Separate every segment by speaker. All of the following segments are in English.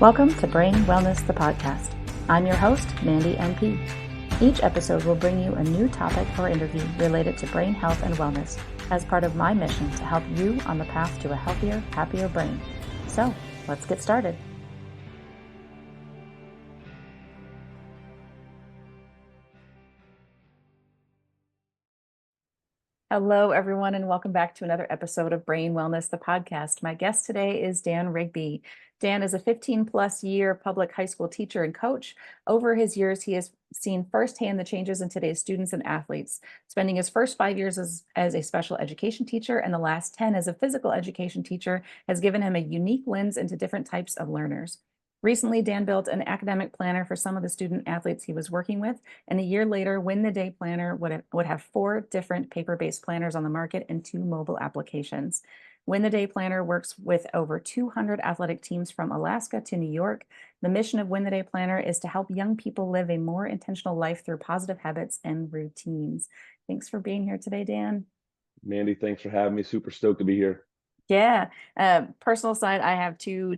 Speaker 1: Welcome to Brain Wellness, the podcast. I'm your host, Mandy NP. Each episode will bring you a new topic or interview related to brain health and wellness as part of my mission to help you on the path to a healthier, happier brain. So, let's get started. Hello, everyone, and welcome back to another episode of Brain Wellness, the podcast. My guest today is Dan Rigby. Dan is a 15-plus year public high school teacher and coach. Over his years, he has seen firsthand the changes in today's students and athletes, spending his first 5 years as a special education teacher and the last 10 as a physical education teacher has given him a unique lens into different types of learners. Recently, Dan built an academic planner for some of the student athletes he was working with, and a year later, Win the Day Planner would have 4 different paper-based planners on the market and 2 mobile applications. Win the Day Planner works with over 200 athletic teams from Alaska to New York. The mission of Win the Day Planner is to help young people live a more intentional life through positive habits and routines. Thanks for being here today, Dan.
Speaker 2: Mandy, thanks for having me. Super stoked to be here.
Speaker 1: Yeah. Personal side, I have 2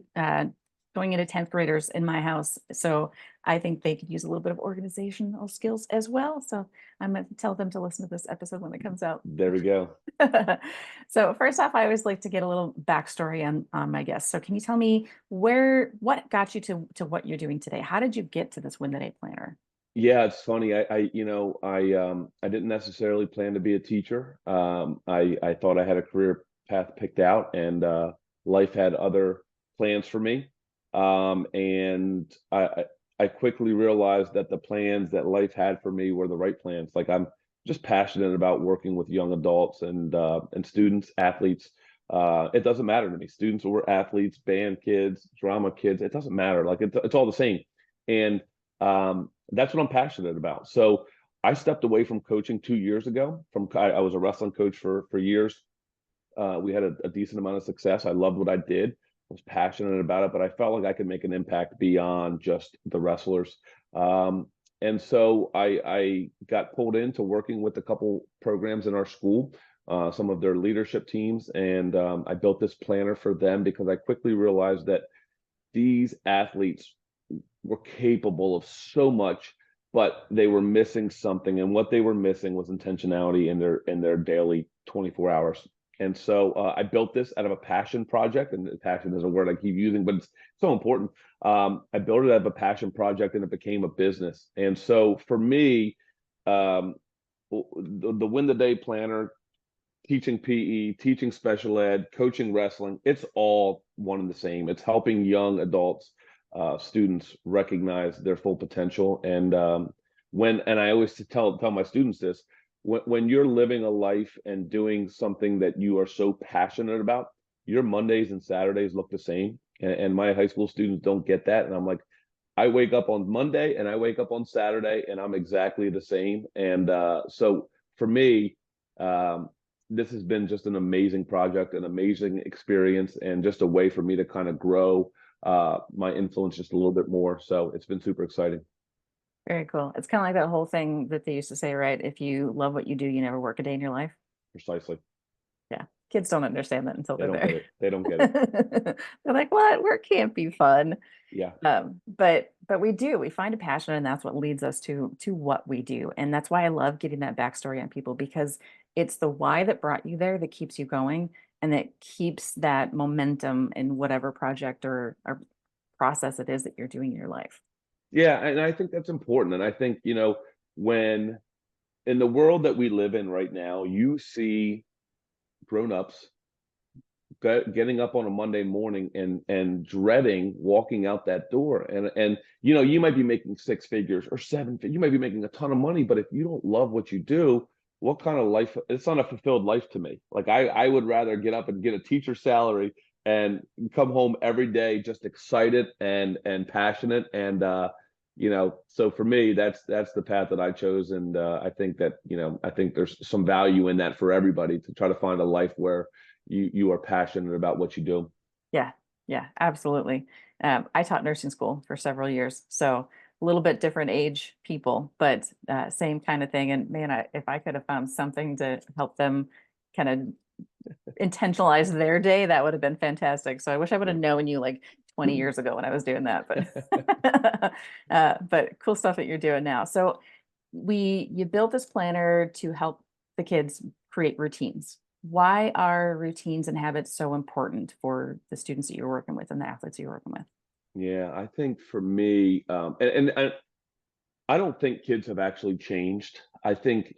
Speaker 1: going into 10th graders in my house. So I think they could use a little bit of organizational skills as well. So I'm going to tell them to listen to this episode when it comes out.
Speaker 2: There we go.
Speaker 1: So first off, I always like to get a little backstory on my guests. So can you tell me what got you to what you're doing today? How did you get to this Win the Day Planner?
Speaker 2: Yeah, it's funny. I didn't necessarily plan to be a teacher. I thought I had a career path picked out, and life had other plans for me. And I quickly realized that the plans that life had for me were the right plans. Like, I'm just passionate about working with young adults and students, athletes. It doesn't matter to me. Students or athletes, band kids, drama kids, it doesn't matter. Like, it's all the same. And that's what I'm passionate about. So I stepped away from coaching 2 years ago. I was a wrestling coach for years. We had a decent amount of success. I loved what I did. I was passionate about it, but I felt like I could make an impact beyond just the wrestlers. And so I got pulled into working with a couple programs in our school, some of their leadership teams, and I built this planner for them because I quickly realized that these athletes were capable of so much, but they were missing something, and what they were missing was intentionality in their daily 24 hours. And so I built this out of a passion project, and passion is a word I keep using, but it's so important. I built it out of a passion project, and it became a business. And so for me, the Win the Day Planner, teaching PE, teaching special ed, coaching wrestling, it's all one and the same. It's helping young adults, students recognize their full potential. And I always tell my students this, when you're living a life and doing something that you are so passionate about, your Mondays and Saturdays look the same. And my high school students don't get that. And I'm like, I wake up on Monday and I wake up on Saturday and I'm exactly the same. And so for me, this has been just an amazing project, an amazing experience, and just a way for me to kind of grow my influence just a little bit more. So it's been super exciting.
Speaker 1: Very cool. It's kind of like that whole thing that they used to say, right? If you love what you do, you never work a day in your life.
Speaker 2: Precisely.
Speaker 1: Yeah. Kids don't understand that until
Speaker 2: They
Speaker 1: they're
Speaker 2: don't get
Speaker 1: there.
Speaker 2: it. They don't get it.
Speaker 1: They're like, what? Work can't be fun.
Speaker 2: Yeah.
Speaker 1: But we do. We find a passion, and that's what leads us to what we do. And that's why I love getting that backstory on people, because it's the why that brought you there that keeps you going, and that keeps that momentum in whatever project or process it is that you're doing in your life.
Speaker 2: Yeah, and I think that's important. And I think, when in the world that we live in right now, you see grown-ups getting up on a Monday morning and dreading walking out that door. And you might be making 6 figures or 7 figures. You might be making a ton of money, but if you don't love what you do, what kind of life? It's not a fulfilled life to me. Like, I would rather get up and get a teacher salary and come home every day just excited and passionate. And so for me, that's the path that I chose. And I think that I think there's some value in that for everybody, to try to find a life where you are passionate about what you do.
Speaker 1: Yeah, yeah, absolutely. I taught nursing school for several years, so a little bit different age people, but same kind of thing. And man, if I could have found something to help them kind of intentionalize their day, that would have been fantastic. So I wish I would have known you like 20 years ago when I was doing that, but cool stuff that you're doing now. So you built this planner to help the kids create routines. Why are routines and habits so important for the students that you're working with and the athletes you're working with?
Speaker 2: Yeah, I think for me, and I don't think kids have actually changed. I think,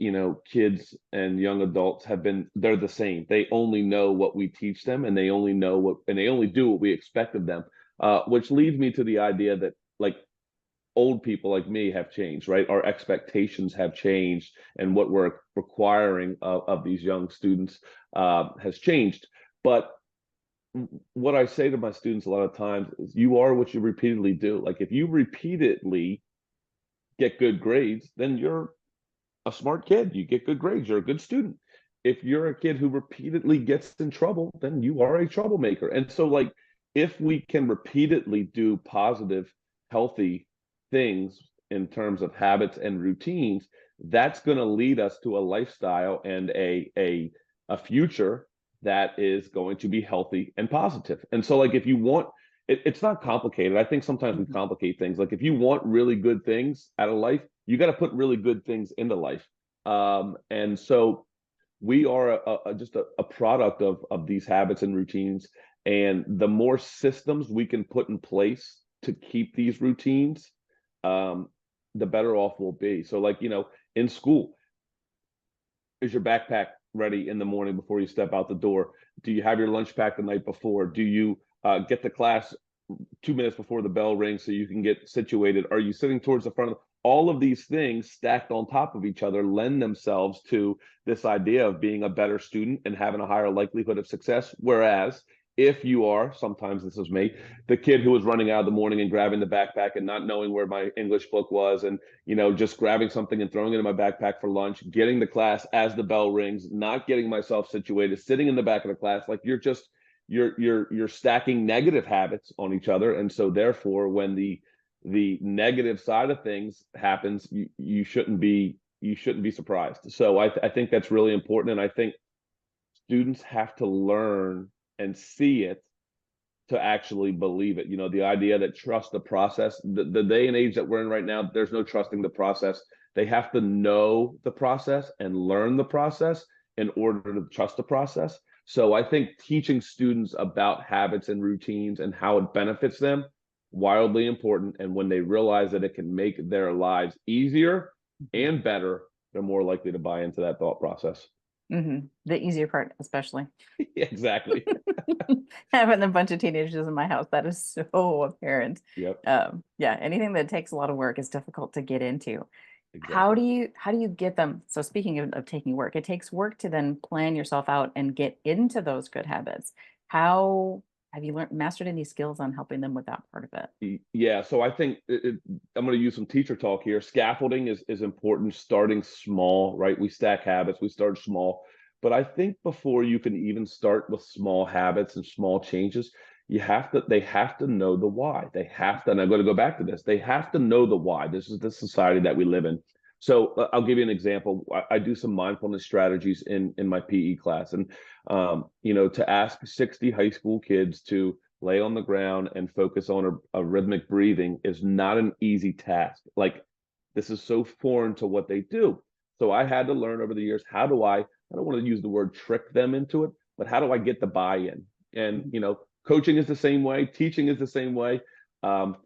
Speaker 2: kids and young adults they're the same. They only know what we teach them, and they only do what we expect of them. Which leads me to the idea that, like, old people like me have changed, right? Our expectations have changed, and what we're requiring of these young students has changed. But what I say to my students a lot of times is, you are what you repeatedly do. Like, if you repeatedly get good grades, then you're a smart kid. You get good grades, you're a good student. If you're a kid who repeatedly gets in trouble, then you are a troublemaker. And so, like, if we can repeatedly do positive, healthy things in terms of habits and routines, that's going to lead us to a lifestyle and a future that is going to be healthy and positive. And so, like, if you want, it's not complicated. I think sometimes we
Speaker 1: Mhm.
Speaker 2: complicate things. Like, if you want really good things out of life, you got to put really good things into life. And so we are just a product of these habits and routines. And the more systems we can put in place to keep these routines, um, the better off we'll be. So, like, in school, is your backpack ready in the morning before you step out the door? Do you have your lunch packed the night before? Do you get to class 2 minutes before the bell rings so you can get situated? Are you sitting towards the front of all of these things stacked on top of each other lend themselves to this idea of being a better student and having a higher likelihood of success. Whereas if you are, sometimes this is me, the kid who was running out of the morning and grabbing the backpack and not knowing where my English book was, and just grabbing something and throwing it in my backpack for lunch, getting to class as the bell rings, not getting myself situated, sitting in the back of the class, like, you're stacking negative habits on each other. And so therefore, when the negative side of things happens, you shouldn't be surprised. So I think that's really important. And I think students have to learn and see it to actually believe it. The idea that trust the process, the day and age that we're in right now, there's no trusting the process. They have to know the process and learn the process in order to trust the process. So I think teaching students about habits and routines and how it benefits them, wildly important. And when they realize that it can make their lives easier
Speaker 1: Mhm.
Speaker 2: and better, they're more likely to buy into that thought process.
Speaker 1: The easier part, especially.
Speaker 2: Yeah, exactly.
Speaker 1: Having a bunch of teenagers in my house, that is so apparent.
Speaker 2: Yep,
Speaker 1: Yeah, anything that takes a lot of work is difficult to get into. How
Speaker 2: exactly.
Speaker 1: do you get them? So speaking of taking work, it takes work to then plan yourself out and get into those good habits. How have you mastered any skills on helping them with that part of it?
Speaker 2: Yeah, so I think I'm going to use some teacher talk here. Scaffolding is important, starting small, right? We stack habits, we start small. But I think before you can even start with small habits and small changes, they have to know the why. They have to, and I'm going to go back to this, they have to know the why. This is the society that we live in. So I'll give you an example. I do some mindfulness strategies in my PE class, and to ask 60 high school kids to lay on the ground and focus on a rhythmic breathing is not an easy task. Like, this is so foreign to what they do. So I had to learn over the years, I don't want to use the word trick them into it, but how do I get the buy-in? And,
Speaker 1: Mhm.
Speaker 2: coaching is the same way, teaching is the same way. Um,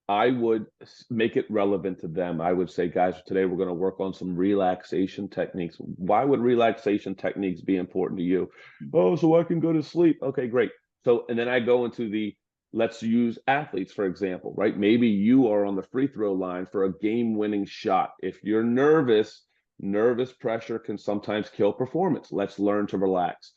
Speaker 2: I would make it relevant to them. I would say, guys, today we're going to work on some relaxation techniques. Why would relaxation techniques be important to you? Oh, so I can go to sleep. Okay, great. So, and then I go into let's use athletes, for example, right? Maybe you are on the free throw line for a game-winning shot. If you're nervous pressure can sometimes kill performance. Let's learn to relax.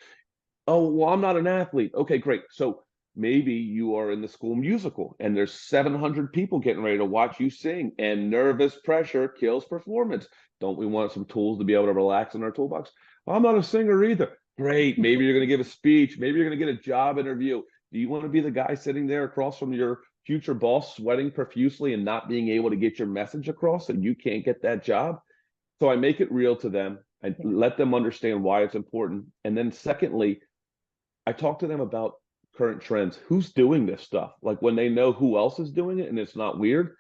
Speaker 2: Oh, well, I'm not an athlete. Okay, great. So maybe you are in the school musical and there's 700 people getting ready to watch you sing, and nervous pressure kills performance. Don't we want some tools to be able to relax in our toolbox? I'm not a singer either. Great. Maybe you're going to give a speech. Maybe you're going to get a job interview. Do you want to be the guy sitting there across from your future boss, sweating profusely and not being able to get your message across, and you can't get that job? So I make it real to them. I
Speaker 1: Yeah.
Speaker 2: let them understand why it's important. And then secondly, I talk to them about current trends. Who's doing this stuff? Like when they know who else is doing it and it's not weird,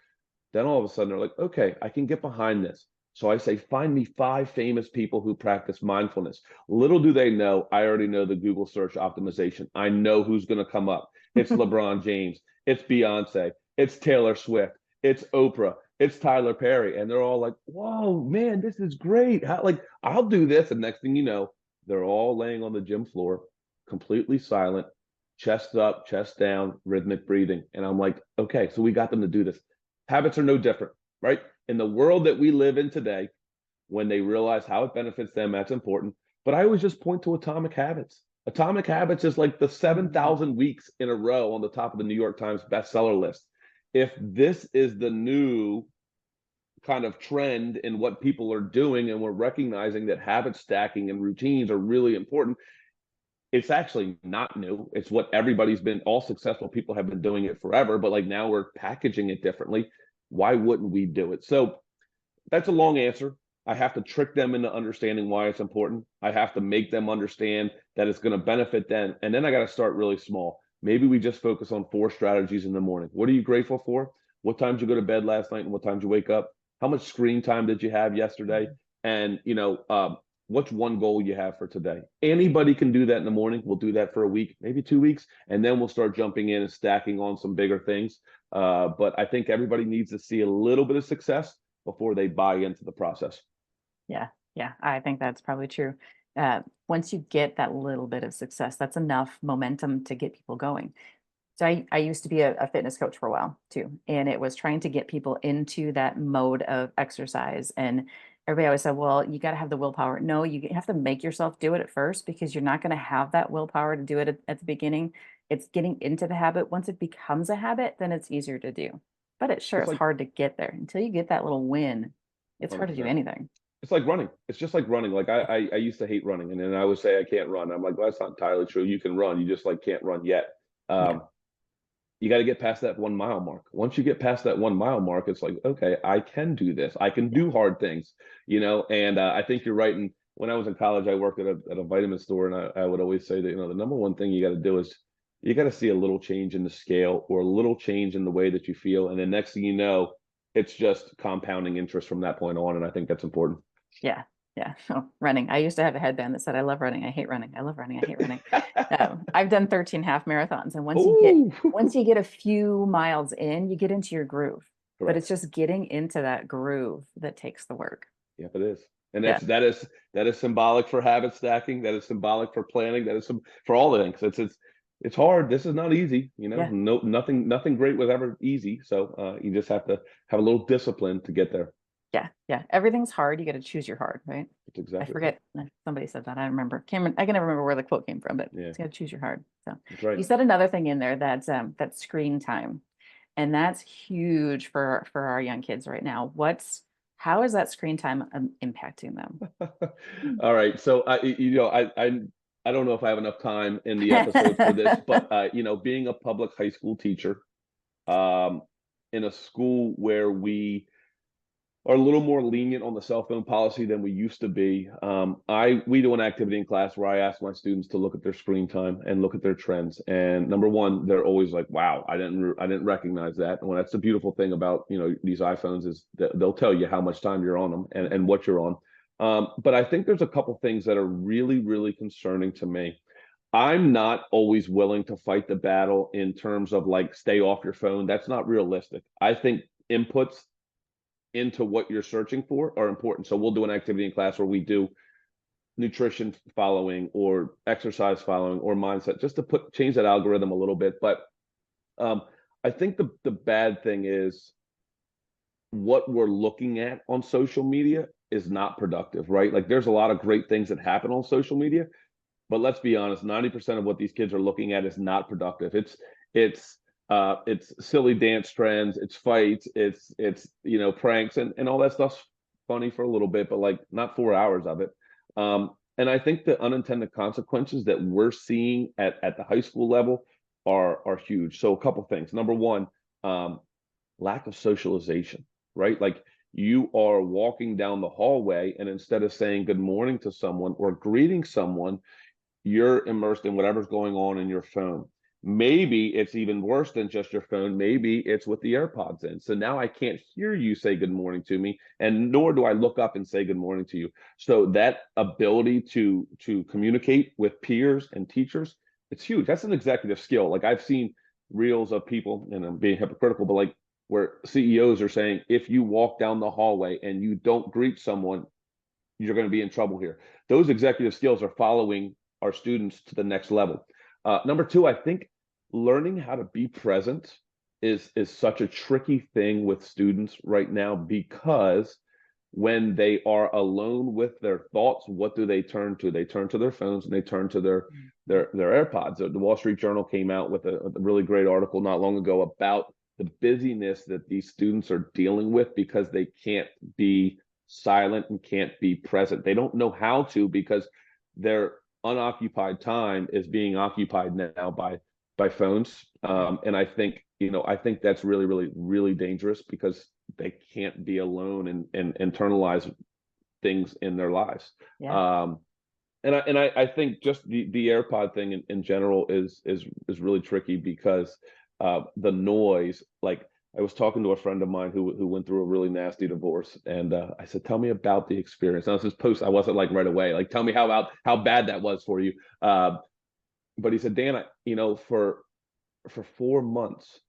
Speaker 2: then all of a sudden they're like, okay, I can get behind this. So I say, find me 5 famous people who practice mindfulness. Little do they know, I already know the Google search optimization. I know who's going to come up. It's LeBron James, it's Beyonce, it's Taylor Swift, it's Oprah, it's Tyler Perry. And they're all like, whoa, man, this is great. Like, I'll do this. And next thing you know, they're all laying on the gym floor, completely silent, chest up, chest down, rhythmic breathing. And I'm like, okay, so we got them to do this. Habits are no different, right? In the world that we live in today, when they realize how it benefits them, that's important. But I always just point to Atomic Habits. Atomic Habits is like the 7,000 weeks in a row on the top of the New York Times bestseller list. If this is the new kind of trend in what people are doing, and we're recognizing that habit stacking and routines are really important, it's actually not new. It's what everybody's been, all successful people have been doing it forever, but like now we're packaging it differently. Why wouldn't we do it? So that's a long answer. I have to trick them into understanding why it's important. I have to make them understand that it's going to benefit them. And then I got to start really small. Maybe we just focus on 4 strategies in the morning. What are you grateful for? What time did you go to bed last night and what time did you wake up? How much screen time did you have yesterday? And, what's one goal you have for today? Anybody can do that in the morning. We'll do that for a week, maybe 2 weeks, and then we'll start jumping in and stacking on some bigger things. But I think everybody needs to see a little bit of success before they buy into the process.
Speaker 1: Yeah, yeah, I think that's probably true. Once you get that little bit of success, that's enough momentum to get people going. So I used to be a fitness coach for a while too, and it was trying to get people into that mode of exercise. And everybody always said, well, you got to have the willpower. No, you have to make yourself do it at first because you're not going to have that willpower to do it at the beginning. It's getting into the habit. Once it becomes a habit, then it's easier to do. But it sure
Speaker 2: It's
Speaker 1: is
Speaker 2: like
Speaker 1: hard to get there. Until you get that little win, it's hard to do
Speaker 2: 100%.
Speaker 1: anything.
Speaker 2: It's like running. It's just like running. Like I used to hate running, and then I would say I can't run. I'm like, well, that's not entirely true. You can run. You just like can't run yet.
Speaker 1: Yeah.
Speaker 2: Um, you got to get past that 1 mile mark. Once you get past that 1 mile mark, it's like, okay, I can do this. I can
Speaker 1: Yeah.
Speaker 2: do hard things, And I think you're right. And when I was in college, I worked at a vitamin store, and I would always say that the number one thing you got to do is you got to see a little change in the scale or a little change in the way that you feel, and then next thing you know, it's just compounding interest from that point on. And I think that's important.
Speaker 1: Yeah. Yeah. Oh, running. I used to have a headband that said, I love running. I hate running. I love running. I hate running. I've done 13 half marathons. And
Speaker 2: Oh,
Speaker 1: once you get a few miles in, you get into your groove, but it's
Speaker 2: correct.
Speaker 1: just getting into that groove that takes the work.
Speaker 2: Yep, it is. And
Speaker 1: Yeah.
Speaker 2: that is symbolic for habit stacking. That is symbolic for planning. That is for all the things. It's hard. This is not easy.
Speaker 1: Yeah.
Speaker 2: No, nothing great was ever easy. So you just have to have a little discipline to get there.
Speaker 1: Yeah. Yeah. Everything's hard. You got to choose your hard, right?
Speaker 2: That's
Speaker 1: I
Speaker 2: exactly right.
Speaker 1: forget. Somebody said that. I remember. I can never remember where the quote came from, but
Speaker 2: Yeah,
Speaker 1: it's got to choose your hard. So
Speaker 2: that's right.
Speaker 1: you said another thing in there that screen time. And that's huge for our young kids right now. How is that screen time impacting them?
Speaker 2: All right. So I don't know if I have enough time in the episode for this, but being a public high school teacher, um, in a school where we are a little more lenient on the cell phone policy than we used to be. We do an activity in class where I ask my students to look at their screen time and look at their trends. And number one, they're always like, "Wow, I didn't recognize that." And that's the beautiful thing about these iPhones is that they'll tell you how much time you're on them and what you're on. But I think there's a couple things that are really, really concerning to me. I'm not always willing to fight the battle in terms of like stay off your phone. That's not realistic. I think inputs into what you're searching for are important. So we'll do an activity in class where we do nutrition following or exercise following or mindset, just to change that algorithm a little bit. But I think the bad thing is what we're looking at on social media is not productive, right? Like there's a lot of great things that happen on social media, but let's be honest, 90% of what these kids are looking at is not productive. It's silly dance trends, it's fights, it's pranks and all that stuff's funny for a little bit, but like not 4 hours of it. And I think the unintended consequences that we're seeing at the high school level are huge. So a couple things. Number one, lack of socialization, right? Like you are walking down the hallway and instead of saying good morning to someone or greeting someone, you're immersed in whatever's going on in your phone. Maybe it's even worse than just your phone. Maybe it's with the AirPods in. So now I can't hear you say good morning to me, and nor do I look up and say good morning to you. So that ability to communicate with peers and teachers, it's huge. That's an executive skill. Like I've seen reels of people, and I'm being hypocritical, but like where CEOs are saying, if you walk down the hallway and you don't greet someone, you're going to be in trouble here. Those executive skills are following our students to the next level. Number two, I think learning how to be present is such a tricky thing with students right now, because when they are alone with their thoughts, what do they turn to? They turn to their phones and they turn to their AirPods. The Wall Street Journal came out with a really great article not long ago about the busyness that these students are dealing with because they can't be silent and can't be present. They don't know how to, because their unoccupied time is being occupied now by phones. And I think that's really, really, really dangerous, because they can't be alone and internalize things in their lives.
Speaker 1: Yeah.
Speaker 2: I think just the AirPod thing in general is really tricky, because the noise. Like I was talking to a friend of mine who went through a really nasty divorce, and I said, "Tell me about the experience." And I was just post. I wasn't like right away. Like, tell me how bad that was for you. But he said, Dan, for 4 months,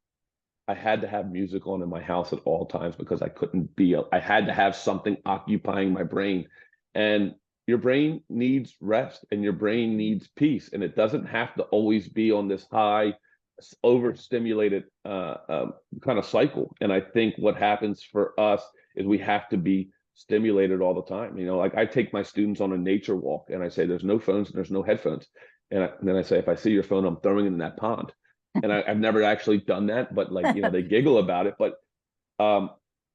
Speaker 2: I had to have music on in my house at all times, because I couldn't be. I had to have something occupying my brain, and your brain needs rest and your brain needs peace, and it doesn't have to always be on this high, overstimulated kind of cycle. And I think what happens for us is we have to be stimulated all the time. Like I take my students on a nature walk, and I say, "There's no phones and there's no headphones," and then I say, "If I see your phone, I'm throwing it in that pond." And I've never actually done that, but like, they giggle about it. But um,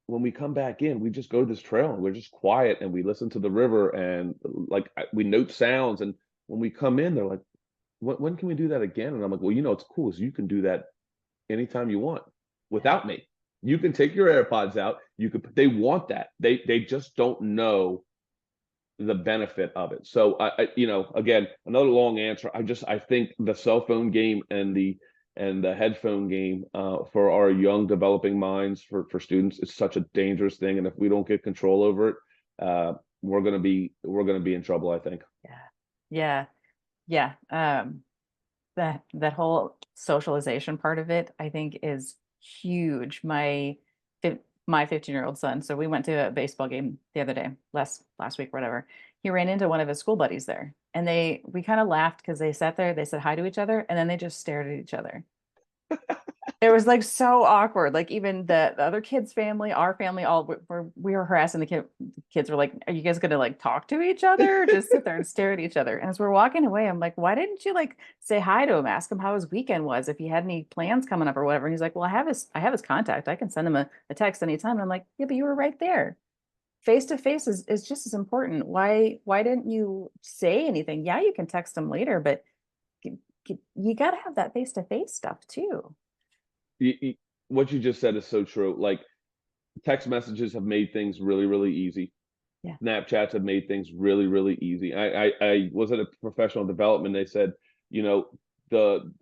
Speaker 2: when we come back in, we just go to this trail and we're just quiet and we listen to the river, and like we note sounds. And when we come in, they're like, when can we do that again? And I'm like, well, it's cool, is you can do that anytime you want without me. You can take your AirPods out. They want that. They just don't know the benefit of it. So again, another long answer. I think the cell phone game and the headphone game for our young developing minds, for students, is such a dangerous thing. And if we don't get control over it, we're gonna be in trouble, I think.
Speaker 1: Yeah. Yeah. Yeah. That whole socialization part of it, I think, is huge. My 15-year-old son, so we went to a baseball game the other day, last week, whatever. He ran into one of his school buddies there, and we kind of laughed because they sat there, they said hi to each other, and then they just stared at each other. It was like so awkward. Like even the other kid's family, our family, all we were harassing kids were like, "Are you guys gonna like talk to each other? Or just sit there and stare at each other?" And as we're walking away, I'm like, "Why didn't you like say hi to him, ask him how his weekend was, if he had any plans coming up or whatever?" And he's like, "Well, I have his contact. I can send him a text anytime." And I'm like, "Yeah, but you were right there. Face to face is just as important. Why didn't you say anything? Yeah, you can text him later, but you got to have that face to face stuff too."
Speaker 2: What you just said is so true. Like, text messages have made things really, really easy.
Speaker 1: Yeah.
Speaker 2: Snapchats have made things really, really easy. I was at a professional development. They said, the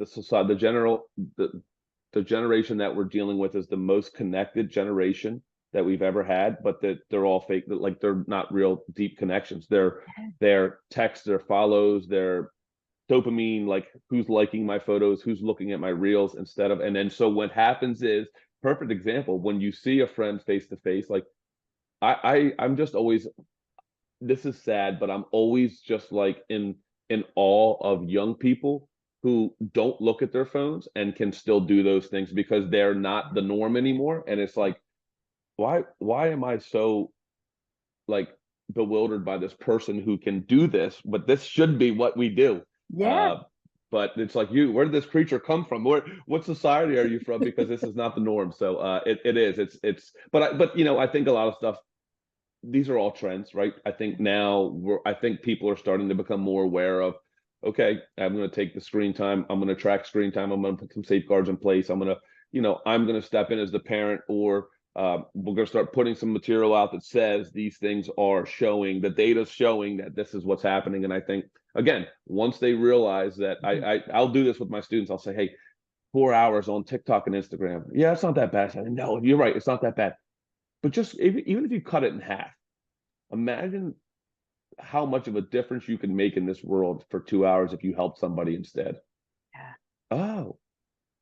Speaker 2: society, the generation that we're dealing with is the most connected generation that we've ever had, but that they're all fake. Like, they're not real deep connections. They're texts, their follows, their dopamine, like who's liking my photos, who's looking at my reels, and then so what happens is, perfect example, when you see a friend face to face, like I'm just always, this is sad, but I'm always just like in awe of young people who don't look at their phones and can still do those things, because they're not the norm anymore. And it's like, why am I so like bewildered by this person who can do this, but this should be what we do.
Speaker 1: Yeah.
Speaker 2: uh but it's like, where did this creature come from? What society are you from? Because this is not the norm. So it is, it's but I think a lot of stuff, these are all trends, right? I think now I think people are starting to become more aware of, okay, I'm going to take the screen time. I'm going to track screen time. I'm going to put some safeguards in place. I'm going to step in as the parent, or we're going to start putting some material out that says these things are showing, the data's showing that this is what's happening. And I think again, once they realize that
Speaker 1: Mhm.
Speaker 2: I'll do this with my students. I'll say, hey, 4 hours on TikTok and Instagram. Yeah, it's not that bad. I say, no, you're right. It's not that bad. But just even if you cut it in half, imagine how much of a difference you can make in this world for 2 hours if you help somebody instead.
Speaker 1: Yeah.
Speaker 2: Oh,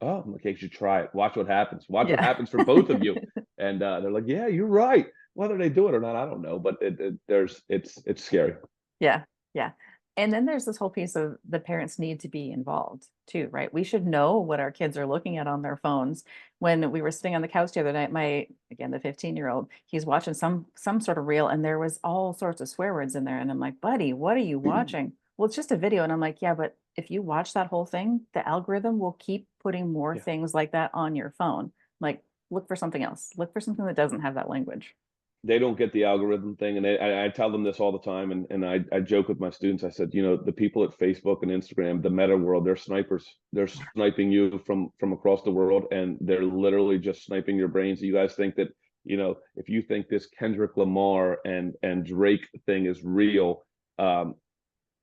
Speaker 2: oh, okay, you should try it. Watch what happens. Watch what
Speaker 1: Yeah.
Speaker 2: happens for both of you. And they're like, yeah, you're right. Whether they do it or not, I don't know. But it's scary.
Speaker 1: Yeah, yeah. And then there's this whole piece of the parents need to be involved too, right? We should know what our kids are looking at on their phones. When we were sitting on the couch the other night, my again, the 15-year-old, he's watching some sort of reel and there was all sorts of swear words in there. And I'm like, buddy, what are you watching? Well, it's just a video. And I'm like, yeah, but if you watch that whole thing, the algorithm will keep putting more
Speaker 2: Yeah.
Speaker 1: things like that on your phone. Like, look for something else. Look for something that doesn't have that language.
Speaker 2: They don't get the algorithm thing, and I tell them this all the time, and I joke with my students. I said, the people at Facebook and Instagram, the meta world, they're snipers. They're sniping you from across the world, and they're literally just sniping your brains. You guys think that, if you think this Kendrick Lamar and Drake thing is real, um,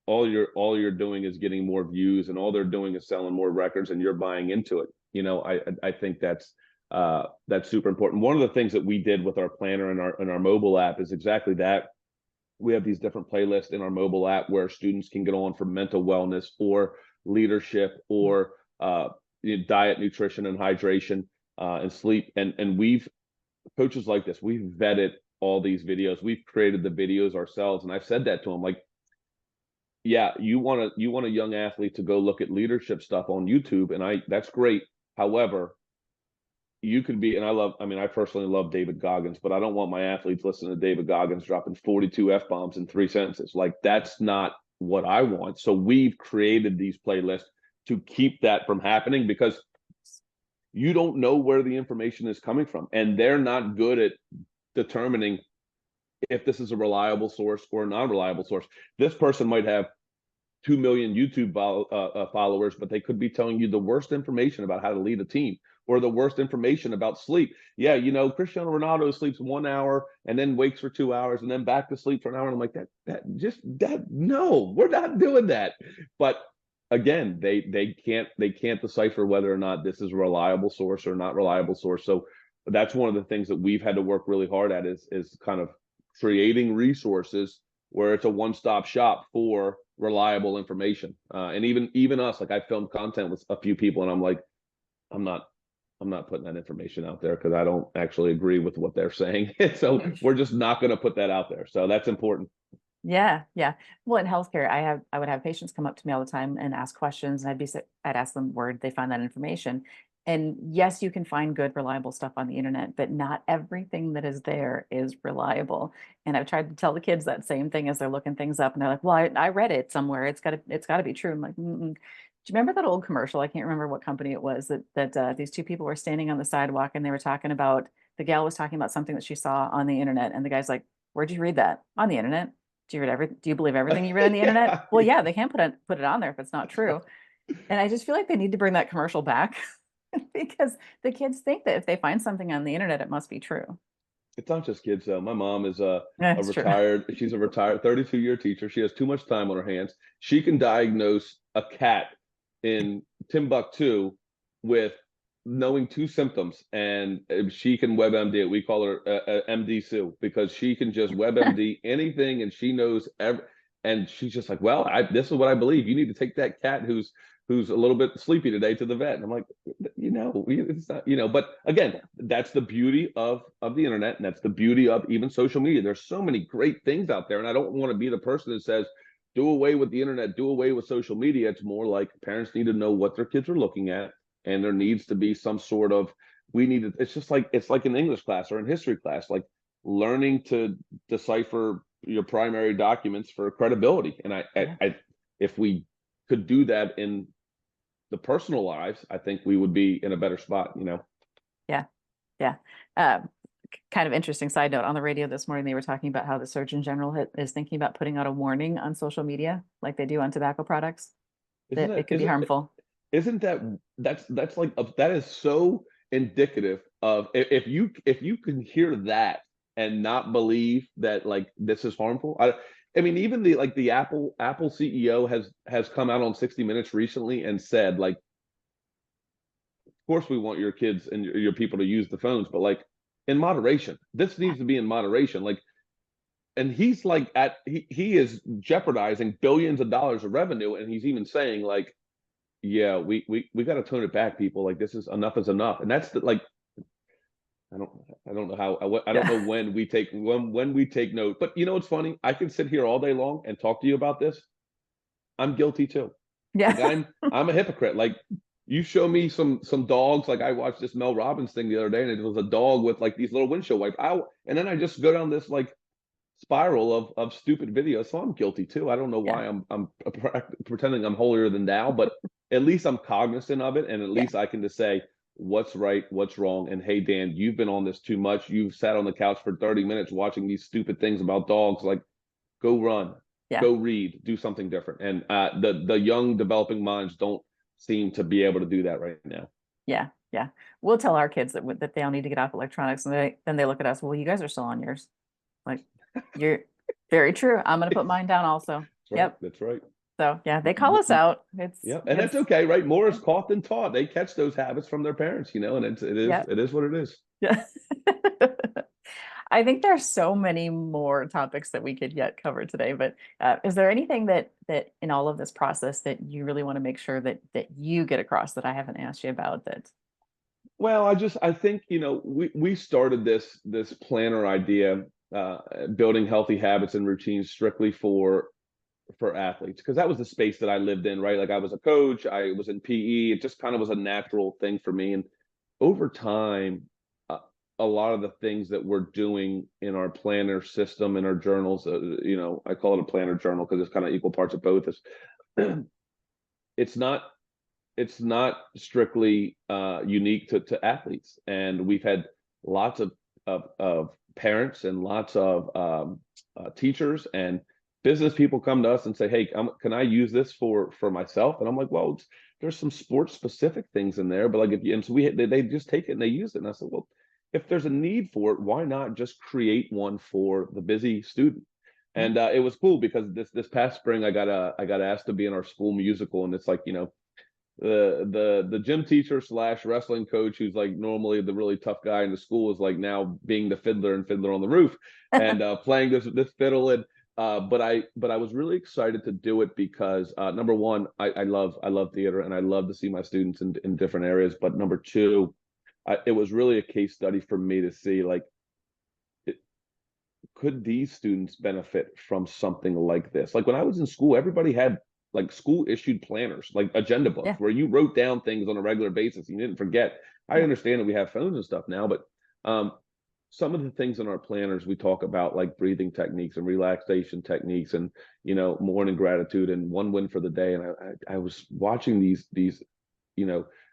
Speaker 2: all you're doing is getting more views, and all they're doing is selling more records, and you're buying into it. I think that's super important. One of the things that we did with our planner and our mobile app is exactly that. We have these different playlists in our mobile app where students can get on for mental wellness or leadership or diet, nutrition, and hydration, and sleep. And we've coaches like this. We've vetted all these videos. We've created the videos ourselves, and I've said that to them, like, yeah, you want a young athlete to go look at leadership stuff on YouTube, and that's great. However, you could be, and I personally love David Goggins, but I don't want my athletes listening to David Goggins dropping 42 F bombs in 3 sentences. Like, that's not what I want. So we've created these playlists to keep that from happening, because you don't know where the information is coming from, and they're not good at determining if this is a reliable source or a non-reliable source. This person might have 2 million YouTube followers, but they could be telling you the worst information about how to lead a team, or the worst information about sleep. Yeah, Cristiano Ronaldo sleeps 1 hour and then wakes for 2 hours and then back to sleep for an hour. And I'm like, no, we're not doing that. But again, they can't decipher whether or not this is a reliable source or not reliable source. So that's one of the things that we've had to work really hard at, is kind of creating resources where it's a one-stop shop for reliable information. And even us, like, I filmed content with a few people, and I'm like, I'm not putting that information out there because I don't actually agree with what they're saying. So we're just not going to put that out there. So that's important.
Speaker 1: Yeah, yeah. Well, in healthcare, I would have patients come up to me all the time and ask questions, and I'd ask them where they find that information. And yes, you can find good, reliable stuff on the internet, but not everything that is there is reliable. And I've tried to tell the kids that same thing as they're looking things up, and they're like, "Well, I read it somewhere. It's got to be true." I'm like, mm-mm. Do you remember that old commercial? I can't remember what company it was that these two people were standing on the sidewalk and they were talking about the gal was talking about something that she saw on the internet, and the guy's like, "Where'd you read that? On the internet." Do you believe everything you read on the internet?
Speaker 2: Yeah,
Speaker 1: Well,
Speaker 2: yeah,
Speaker 1: yeah, they can't put it on there if it's not
Speaker 2: that's right.
Speaker 1: true. And I just feel like they need to bring that commercial back because the kids think that if they find something on the internet, it must be true.
Speaker 2: It's not just kids though. My mom is
Speaker 1: That's true.
Speaker 2: she's a retired 32-year teacher. She has too much time on her hands. She can diagnose a cat in Timbuktu with knowing two symptoms, and she can WebMD it. We call her MD Sue, because she can just WebMD anything, and she knows and she's just like, well, this is what I believe. You need to take that cat who's a little bit sleepy today to the vet. And I'm like, it's not, but again, that's the beauty of the internet, and that's the beauty of even social media. There's so many great things out there, and I don't want to be the person that says do away with the internet, do away with social media. It's more like parents need to know what their kids are looking at, and there needs to be some sort of, it's just like, it's like an English class or in history class, like learning to decipher your primary documents for credibility. And
Speaker 1: Yeah.
Speaker 2: if we could do that in the personal lives, I think we would be in a better spot.
Speaker 1: Yeah. Yeah. Um, Kind of interesting side note on the radio this morning, they were talking about how the Surgeon General is thinking about putting out a warning on social media like they do on tobacco products
Speaker 2: Isn't
Speaker 1: that it
Speaker 2: it,
Speaker 1: could be harmful.
Speaker 2: isn't that, that's like that is so indicative of, if you can hear that and not believe that, like, this is harmful. I mean, even the Apple CEO has come out on 60 Minutes recently and said, like, of course we want your kids and your people to use the phones, but like in moderation. This needs to be in moderation. Like, and he's like he is jeopardizing billions of dollars of revenue, and he's even saying like, yeah, we got to tone it back, people. Like, this is enough, and that's like, I don't I don't know how I don't
Speaker 1: Yeah.
Speaker 2: know when we take note. But you know what's funny? I can sit here all day long and talk to you about this. I'm guilty too. Like,
Speaker 1: Yeah.
Speaker 2: I'm a hypocrite. Like, you show me some dogs. Like, I watched this Mel Robbins thing the other day, and it was a dog with like these little windshield wipers. And then I just go down this like spiral of stupid videos. So I'm guilty too. I don't know
Speaker 1: Yeah.
Speaker 2: why I'm pretending I'm holier than thou, but at least I'm cognizant of it, and at
Speaker 1: Yeah.
Speaker 2: least I can just say what's right, what's wrong. And hey, Dan, you've been on this too much. You've sat on the couch for 30 minutes watching these stupid things about dogs. Like, go run,
Speaker 1: Yeah.
Speaker 2: go read, do something different. And the young developing minds don't seem to be able to do that right now.
Speaker 1: Yeah. Yeah. We'll tell our kids that they all need to get off electronics, and then they look at us. Well, you guys are still on yours. Like, you're very true. I'm gonna put mine down also.
Speaker 2: That's right.
Speaker 1: Yep.
Speaker 2: That's right.
Speaker 1: So yeah, they call us out.
Speaker 2: Yeah, and that's
Speaker 1: It's
Speaker 2: okay, right? More is caught than taught. They catch those habits from their parents, and
Speaker 1: yeah.
Speaker 2: it is what it is.
Speaker 1: Yeah. I think there's so many more topics that we could yet cover today, but is there anything that in all of this process that you really want to make sure that you get across that I haven't asked you about that?
Speaker 2: Well, I think, we started this planner idea, building healthy habits and routines strictly for athletes, because that was the space that I lived in, right? Like, I was a coach, I was in PE. It just kind of was a natural thing for me. And over time, uh, a lot of the things that we're doing in our planner system, in our journals, I call it a planner journal because it's kind of equal parts of both. Is it's not it's not strictly unique to athletes, and we've had lots of parents and lots of teachers and business people come to us and say, "Hey, can I use this for myself?" And I'm like, "Well, there's some sports specific things in there, but like, if you," and so they just take it and they use it. And I said, "Well, if there's a need for it, why not just create one for the busy student?"
Speaker 1: Yeah.
Speaker 2: And it was cool because this past spring I got asked to be in our school musical, and it's like, the gym teacher slash wrestling coach, who's like normally the really tough guy in the school, is like now being the fiddler and Fiddler on the Roof, and playing this fiddle. And but I was really excited to do it because number one, I love theater, and I love to see my students in different areas. But number two, it was really a case study for me to see, like, it, could these students benefit from something like this? Like, when I was in school, everybody had like school issued planners, like agenda books,
Speaker 1: Yeah.
Speaker 2: where you wrote down things on a regular basis. You didn't forget. I
Speaker 1: Yeah.
Speaker 2: understand that we have phones and stuff now, but um, some of the things in our planners, we talk about like breathing techniques and relaxation techniques, and morning gratitude and one win for the day. And I was watching these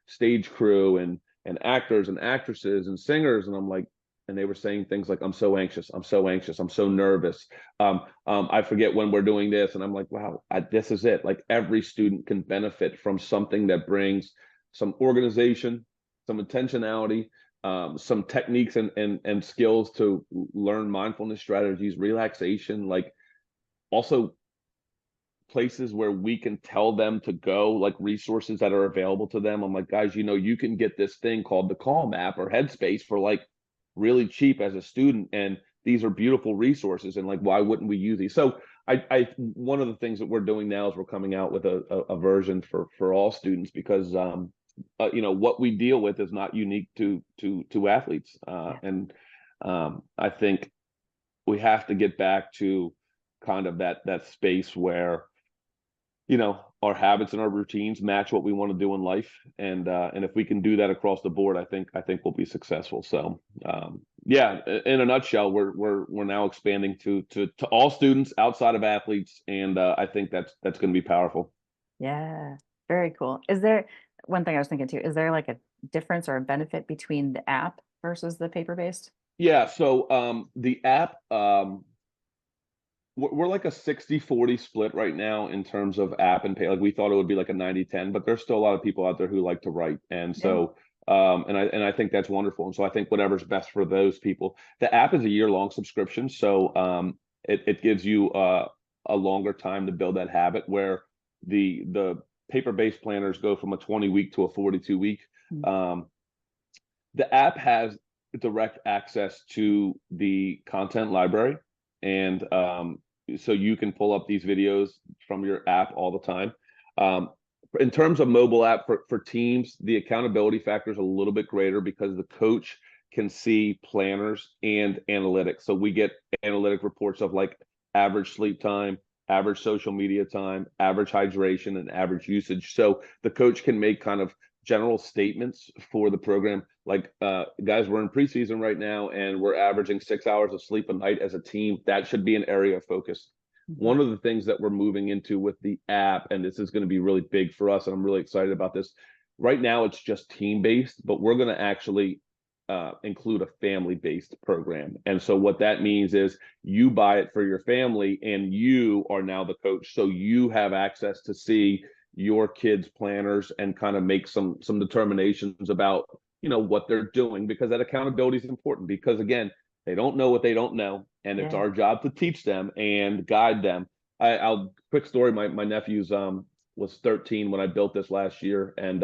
Speaker 2: stage crew and actors and actresses and singers, and I'm like, and they were saying things like, "I'm so anxious, I'm so anxious, I'm so nervous, I forget when we're doing this." And I'm like, wow, this is it. Like, every student can benefit from something that brings some organization, some intentionality, some techniques and skills to learn mindfulness strategies, relaxation, like, also places where we can tell them to go, like resources that are available to them. I'm like, guys, you can get this thing called the Calm app or Headspace for like really cheap as a student, and these are beautiful resources. And like, why wouldn't we use these? So I one of the things that we're doing now is we're coming out with a version for all students, because what we deal with is not unique to athletes,
Speaker 1: Yeah.
Speaker 2: and I think we have to get back to kind of that space where our habits and our routines match what we want to do in life. And if we can do that across the board, I think we'll be successful. So yeah, in a nutshell, we're now expanding to all students outside of athletes, and I think that's going to be powerful.
Speaker 1: Yeah. Very cool. Is there one thing I was thinking too? Is there like a difference or a benefit between the app versus the paper-based?
Speaker 2: Yeah, so the app, we're like a 60-40 split right now in terms of app and pay. Like, we thought it would be like a 90-10, but there's still a lot of people out there who like to write. And
Speaker 1: Yeah.
Speaker 2: so and I think that's wonderful. And so I think whatever's best for those people. The app is a year-long subscription, so it gives you a longer time to build that habit, where the paper-based planners go from a 20-week to a 42-week. The app has direct access to the content library, and so you can pull up these videos from your app all the time. In terms of mobile app for teams, the accountability factor is a little bit greater because the coach can see planners and analytics. So we get analytic reports of like average sleep time, average social media time, average hydration, and average usage. So the coach can make kind of general statements for the program, like guys, we're in preseason right now and we're averaging 6 hours of sleep a night as a team. That should be an area of focus. One of the things that we're moving into with the app, and this is going to be really big for us, and I'm really excited about this. Right now it's just team-based, but we're going to actually include a family-based program. And so what that means is you buy it for your family and you are now the coach. So you have access to see your kids' planners and kind of make some determinations about, what they're doing, because that accountability is important, because again, they don't know what they don't know. And it's our job to teach them and guide them. I'll quick story. My nephew's was 13 when I built this last year. And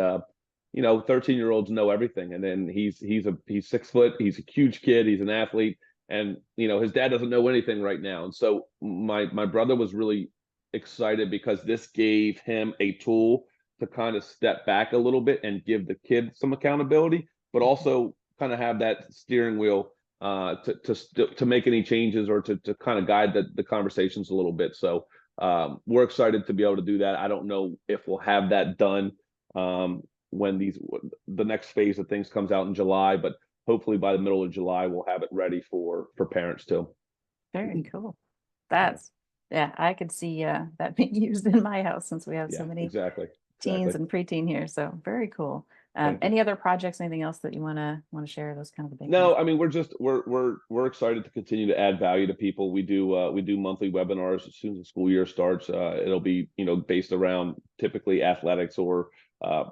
Speaker 2: 13-year-olds know everything. And then he's 6 foot, he's a huge kid, he's an athlete, and his dad doesn't know anything right now. And so my brother was really excited because this gave him a tool to kind of step back a little bit and give the kid some accountability, but also kind of have that steering wheel to make any changes or to kind of guide the conversations a little bit. So we're excited to be able to do that. I don't know if we'll have that done when the next phase of things comes out in July, but hopefully by the middle of July we'll have it ready for parents too.
Speaker 1: Very cool. I could see that being used in my house, since we have so many teens and preteen here. So very cool. Any other projects, anything else that you want to share? Those kind of the big
Speaker 2: No,
Speaker 1: things?
Speaker 2: I mean, we're excited to continue to add value to people. We do monthly webinars as soon as the school year starts. It'll be based around typically athletics or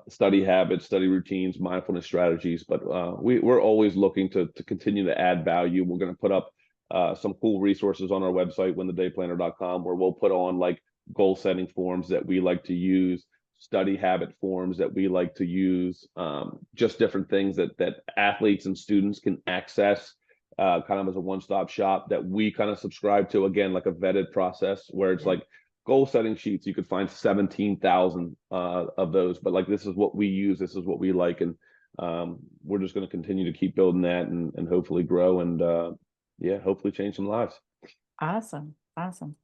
Speaker 2: study habits, study routines, mindfulness strategies. But we're always looking to continue to add value. We're going to put up some cool resources on our website, winthedayplanner.com, where we'll put on like goal setting forms that we like to use, study habit forms that we like to use, just different things that athletes and students can access kind of as a one-stop shop that we kind of subscribe to, again, like a vetted process where it's like goal setting sheets. You could find 17,000 of those, but like, this is what we use, this is what we like. And we're just going to continue to keep building that and hopefully grow and hopefully change some lives.
Speaker 1: Awesome.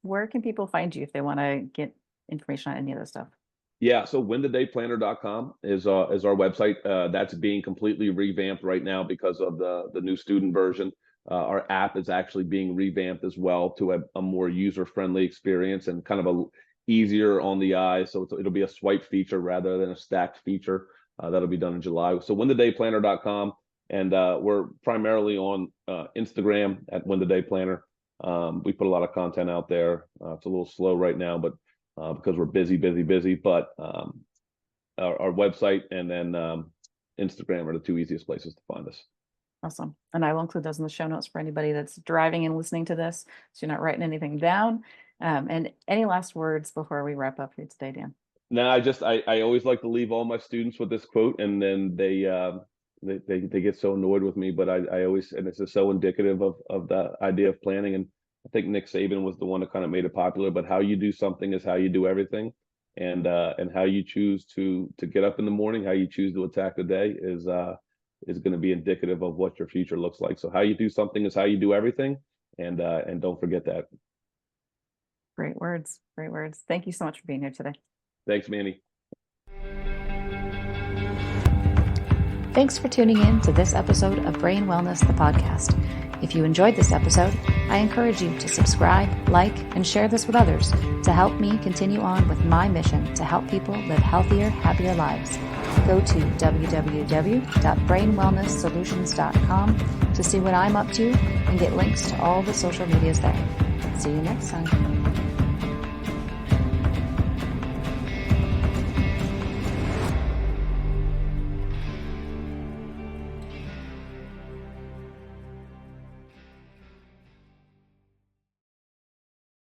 Speaker 1: Where can people find you if they want to get information on any of this stuff?
Speaker 2: Yeah, so winthedayplanner.com is our website. That's being completely revamped right now because of the new student version. Our app is actually being revamped as well to a more user-friendly experience and kind of a easier on the eye. So it'll be a swipe feature rather than a stacked feature. That'll be done in July. So winthedayplanner.com, and we're primarily on Instagram at winthedayplanner. We put a lot of content out there. It's a little slow right now, but because we're busy, but our website and then Instagram are the two easiest places to find us.
Speaker 1: Awesome. And I will include those in the show notes for anybody that's driving and listening to this, so you're not writing anything down. And any last words before we wrap up here today, Dan?
Speaker 2: No, I always like to leave all my students with this quote, and then they get so annoyed with me, but I always, and it's just so indicative of the idea of planning. And I think Nick Saban was the one that kind of made it popular, but how you do something is how you do everything. And how you choose to get up in the morning, how you choose to attack the day is going to be indicative of what your future looks like. So how you do something is how you do everything. And don't forget that.
Speaker 1: Great words. Thank you so much for being here today.
Speaker 2: Thanks, Manny.
Speaker 1: Thanks for tuning in to this episode of Brain Wellness, the podcast. If you enjoyed this episode, I encourage you to subscribe, like, and share this with others to help me continue on with my mission to help people live healthier, happier lives. Go to www.brainwellnesssolutions.com to see what I'm up to and get links to all the social medias there. See you next time.